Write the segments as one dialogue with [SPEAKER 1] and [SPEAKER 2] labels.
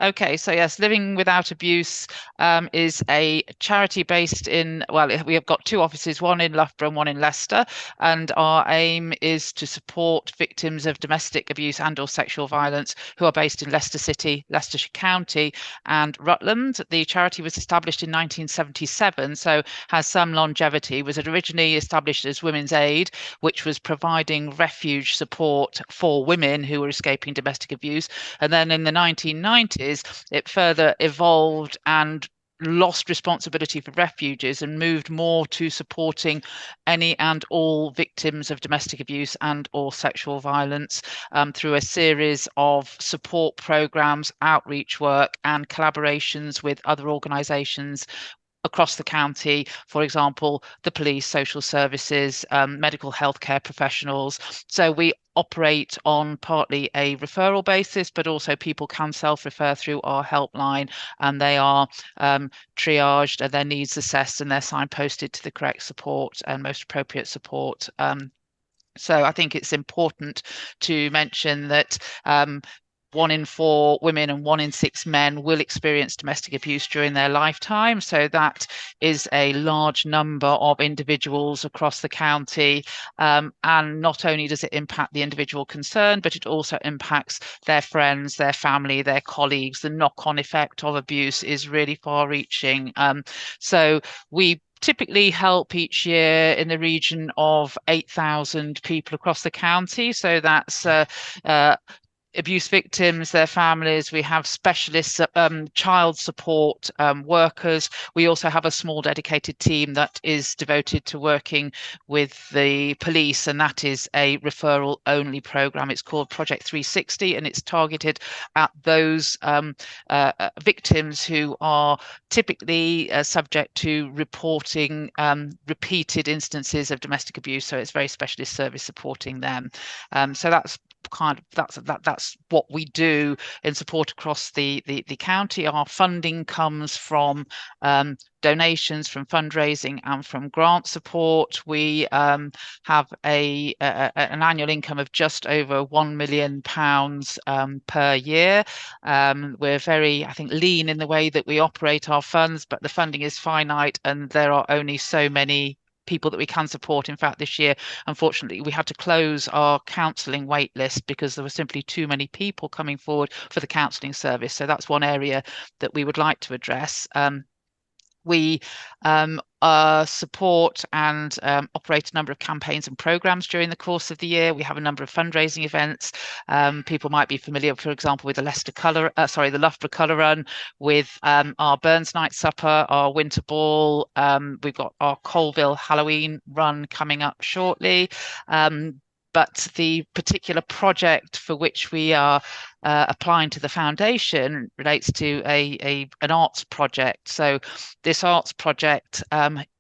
[SPEAKER 1] Okay, so yes, Living Without Abuse is a charity based in, well, we have got two offices, one in Loughborough and one in Leicester, and our aim is to support victims of domestic abuse and or sexual violence who are based in Leicester City, Leicestershire County, and Rutland. The charity was established in 1977, so has some longevity. It was originally established as Women's Aid, which was providing refuge support for women who were escaping domestic abuse. And then in the 1990s, it further evolved and lost responsibility for refuges and moved more to supporting any and all victims of domestic abuse and or sexual violence through a series of support programs, outreach work and collaborations with other organisations across the county, for example, the police, social services, medical healthcare professionals. So we operate on partly a referral basis, but also people can self-refer through our helpline, and they are triaged and their needs assessed, and they're signposted to the correct support and most appropriate support. So I think it's important to mention that 1 in 4 women and 1 in 6 men will experience domestic abuse during their lifetime. So that is a large number of individuals across the county. And not only does it impact the individual concerned, but it also impacts their friends, their family, their colleagues. The knock-on effect of abuse is really far-reaching. So we typically help each year in the region of 8,000 people across the county. So that's abuse victims, their families. We have specialist child support workers. We also have a small dedicated team that is devoted to working with the police, and that is a referral only program. It's called Project 360, and it's targeted at those victims who are typically subject to reporting repeated instances of domestic abuse. So it's very specialist service supporting them. So that's what we do in support across the county. Our funding comes from donations, from fundraising and from grant support. We have an annual income of just over £1 million per year. We're very, I think, lean in the way that we operate our funds, but the funding is finite and there are only so many people that we can support. In fact, this year, unfortunately, we had to close our counselling wait list because there were simply too many people coming forward for the counselling service. So that's one area that we would like to address. We support and operate a number of campaigns and programs during the course of the year. We have a number of fundraising events. People might be familiar, for example, with the the Loughborough Colour Run, with our Burns Night Supper, our Winter Ball. We've got our Colville Halloween Run coming up shortly. But the particular project for which we are applying to the foundation relates to an arts project. So this arts project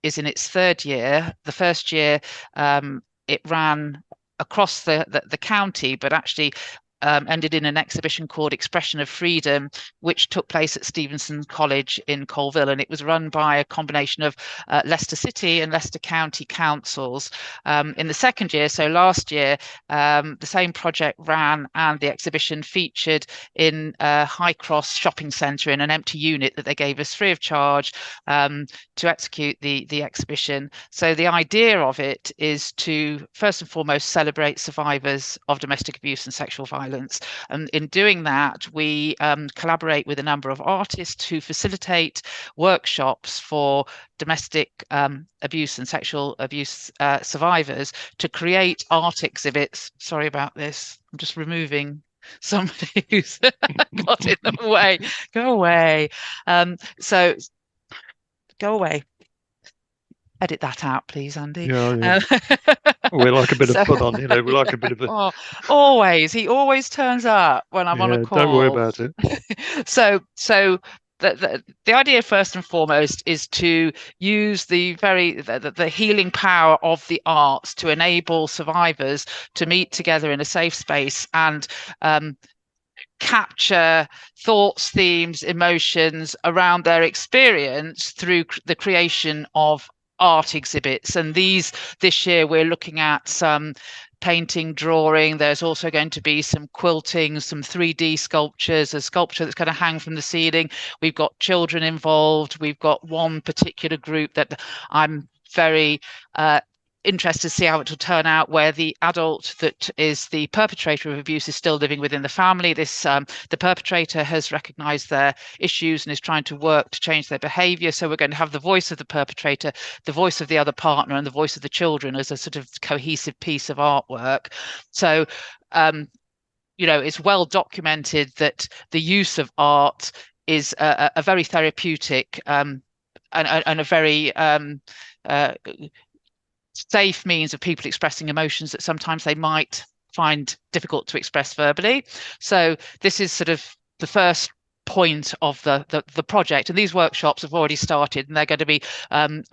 [SPEAKER 1] is in its 3rd year. The first year it ran across the county, but actually ended in an exhibition called Expression of Freedom, which took place at Stevenson College in Colville, and it was run by a combination of Leicester City and Leicester County councils. In the 2nd year, so last year, the same project ran, and the exhibition featured in High Cross shopping centre in an empty unit that they gave us free of charge to execute the exhibition. So the idea of it is to first and foremost celebrate survivors of domestic abuse and sexual violence. And in doing that, we collaborate with a number of artists who facilitate workshops for domestic abuse and sexual abuse survivors to create art exhibits. Sorry about this. I'm just removing somebody who's got in the way. Go away. So go away. Edit that out, please, Andy.
[SPEAKER 2] Yeah. We like a bit of fun on, we like a bit of
[SPEAKER 1] a... always. He always turns up when I'm on a call.
[SPEAKER 2] Don't worry about it.
[SPEAKER 1] So the idea first and foremost is to use the healing power of the arts to enable survivors to meet together in a safe space and capture thoughts, themes, emotions around their experience through the creation of art exhibits. And this year we're looking at some painting, drawing. There's also going to be some quilting, some 3D sculptures, a sculpture that's going to hang from the ceiling. We've got children involved. We've got one particular group that I'm very interested to see how it will turn out, where the adult that is the perpetrator of abuse is still living within the family. The perpetrator has recognized their issues and is trying to work to change their behavior. So we're going to have the voice of the perpetrator, the voice of the other partner, and the voice of the children as a sort of cohesive piece of artwork. So it's well documented that the use of art is a very therapeutic and a very safe means of people expressing emotions that sometimes they might find difficult to express verbally. So this is sort of the first point of the project, and these workshops have already started, and they're going to be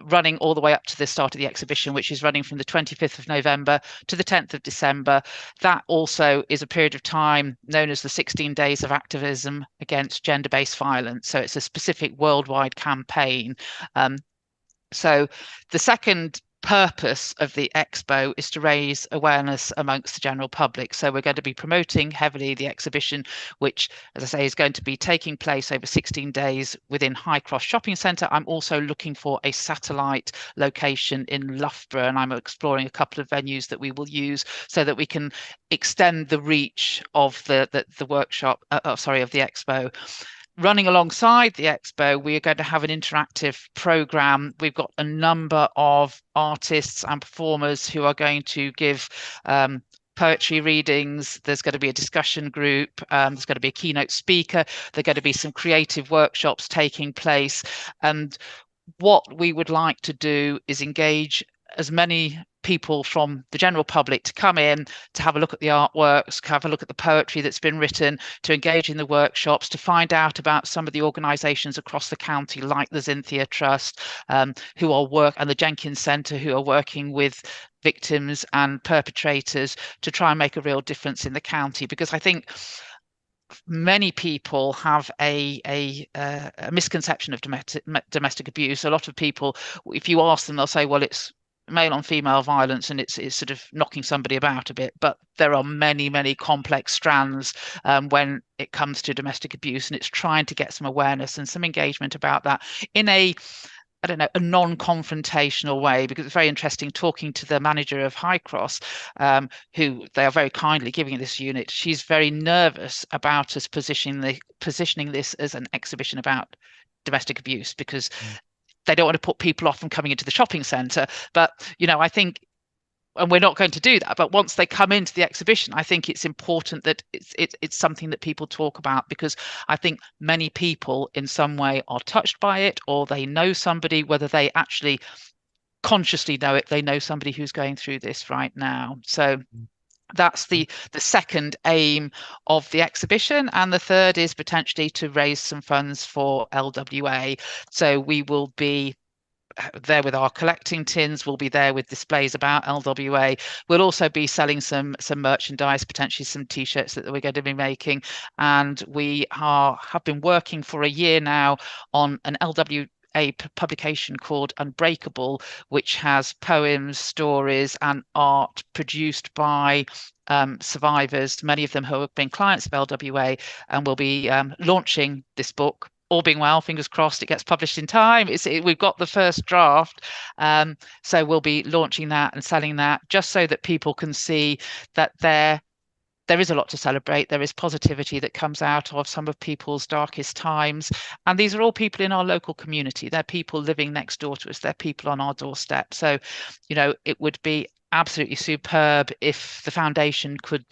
[SPEAKER 1] running all the way up to the start of the exhibition, which is running from the 25th of November to the 10th of December. That also is a period of time known as the 16 Days of Activism Against Gender-Based Violence. So it's a specific worldwide campaign. So the second purpose of the expo is to raise awareness amongst the general public. So we're going to be promoting heavily the exhibition, which, as I say, is going to be taking place over 16 days within High Cross Shopping Centre. I'm also looking for a satellite location in Loughborough, and I'm exploring a couple of venues that we will use so that we can extend the reach of the workshop, of the expo. Running alongside the expo, we are going to have an interactive program. We've got a number of artists and performers who are going to give poetry readings. There's going to be a discussion group. There's going to be a keynote speaker. There are going to be some creative workshops taking place. And what we would like to do is engage as many people from the general public to come in, to have a look at the artworks, have a look at the poetry that's been written, to engage in the workshops, to find out about some of the organisations across the county, like the Xynthia Trust, and the Jenkins Centre, who are working with victims and perpetrators to try and make a real difference in the county. Because I think many people have a misconception of domestic abuse. A lot of people, if you ask them, they'll say, well, it's male on female violence and it's sort of knocking somebody about a bit, but there are many complex strands when it comes to domestic abuse, and it's trying to get some awareness and some engagement about that in a non-confrontational way. Because it's very interesting talking to the manager of High Cross, who they are very kindly giving this unit. She's very nervous about us positioning this as an exhibition about domestic abuse, because they don't want to put people off from coming into the shopping centre. But, I think, and we're not going to do that, but once they come into the exhibition, I think it's important that it's something that people talk about, because I think many people in some way are touched by it, or they know somebody, whether they actually consciously know it, they know somebody who's going through this right now. So that's the second aim of the exhibition. And the third is potentially to raise some funds for LWA. So we will be there with our collecting tins. We'll be there with displays about LWA. We'll also be selling some merchandise, potentially some T-shirts that we're going to be making. And we have been working for a year now on an LWA publication called Unbreakable, which has poems, stories and art produced by survivors, many of them who have been clients of LWA, and we'll be launching this book. All being well, fingers crossed, it gets published in time. We've got the first draft, so we'll be launching that and selling that, just so that people can see that there is a lot to celebrate. There is positivity that comes out of some of people's darkest times. And these are all people in our local community. They're people living next door to us. They're people on our doorstep. So, it would be absolutely superb if the foundation could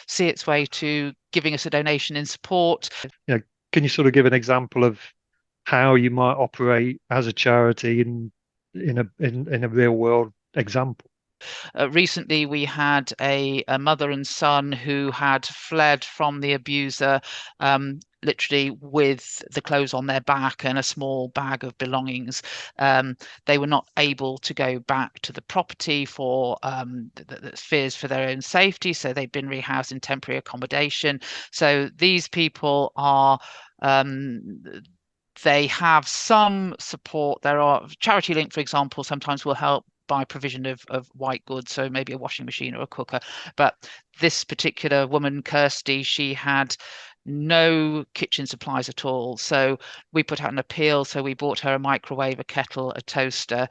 [SPEAKER 1] see its way to giving us a donation in support.
[SPEAKER 2] Yeah. Can you sort of give an example of how you might operate as a charity in a real world example?
[SPEAKER 1] Recently, we had a mother and son who had fled from the abuser, literally with the clothes on their back and a small bag of belongings. They were not able to go back to the property for the fears for their own safety, so they've been rehoused in temporary accommodation. So these people are they have some support. There are Charity Link, for example, sometimes will help by provision of white goods, so maybe a washing machine or a cooker. But this particular woman, Kirsty, she had no kitchen supplies at all. So we put out an appeal. So we bought her a microwave, a kettle, a toaster,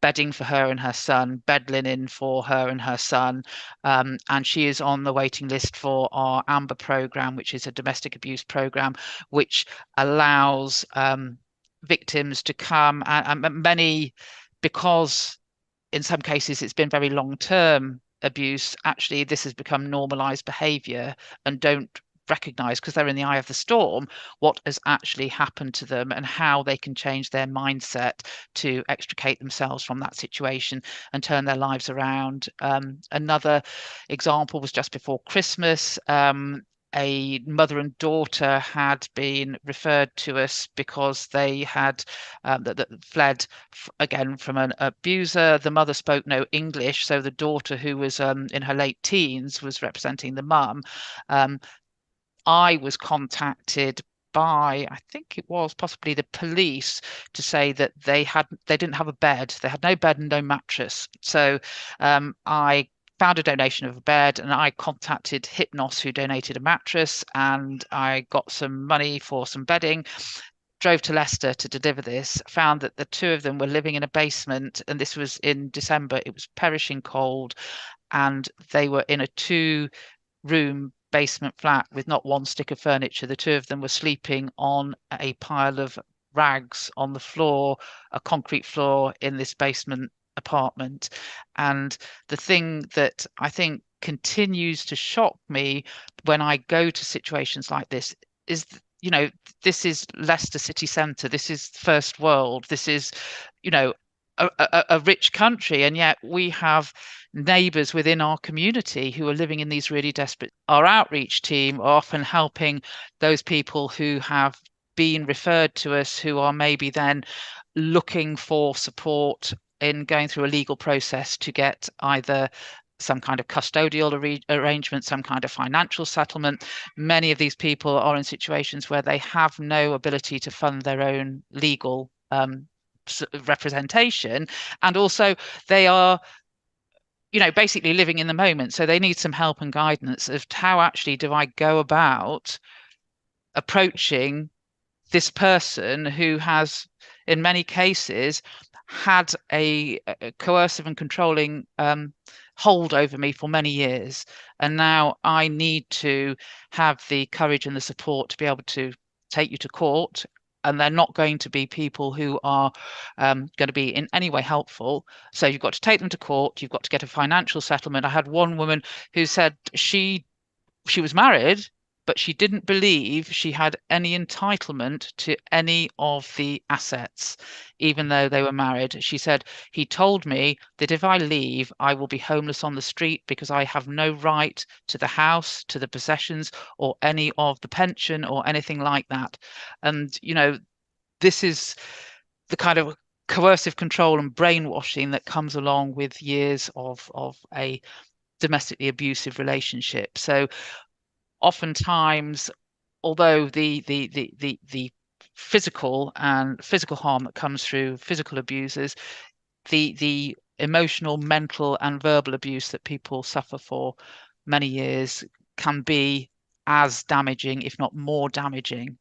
[SPEAKER 1] bedding for her and her son, bed linen for her and her son. And she is on the waiting list for our Amber program, which is a domestic abuse program, which allows victims to come, and many, because in some cases it's been very long-term abuse, actually this has become normalized behavior and don't recognize, because they're in the eye of the storm, what has actually happened to them and how they can change their mindset to extricate themselves from that situation and turn their lives around. Another example was just before Christmas. A mother and daughter had been referred to us because they had that fled again from an abuser. The mother spoke no English, so the daughter, who was in her late teens, was representing the mum. I was contacted by, I think it was possibly the police, to say that they didn't have a bed. They had no bed and no mattress. So I found a donation of a bed, and I contacted Hypnos, who donated a mattress, and I got some money for some bedding. Drove to Leicester to deliver this, found that the two of them were living in a basement, and this was in December. It was perishing cold, and they were in a 2-room basement flat with not one stick of furniture. The two of them were sleeping on a pile of rags on the floor, a concrete floor in this basement apartment. And the thing that I think continues to shock me when I go to situations like this is, this is Leicester city centre. This is first world. This is, a rich country, and yet we have neighbours within our community who are living in these really desperate. Our outreach team are often helping those people who have been referred to us, who are maybe then looking for support in going through a legal process to get either some kind of custodial arrangement, some kind of financial settlement. Many of these people are in situations where they have no ability to fund their own legal representation, and also they are basically living in the moment, so they need some help and guidance of how actually do I go about approaching this person who has, in many cases, had a coercive and controlling hold over me for many years, and now I need to have the courage and the support to be able to take you to court. And they're not going to be people who are going to be in any way helpful. So you've got to take them to court. You've got to get a financial settlement. I had one woman who said she was married, but she didn't believe she had any entitlement to any of the assets, even though they were married. She said, he told me that if I leave, I will be homeless on the street because I have no right to the house, to the possessions, or any of the pension or anything like that. And, this is the kind of coercive control and brainwashing that comes along with years of a domestically abusive relationship. So oftentimes, although the physical harm that comes through physical abusers, the emotional, mental, and verbal abuse that people suffer for many years can be as damaging, if not more damaging,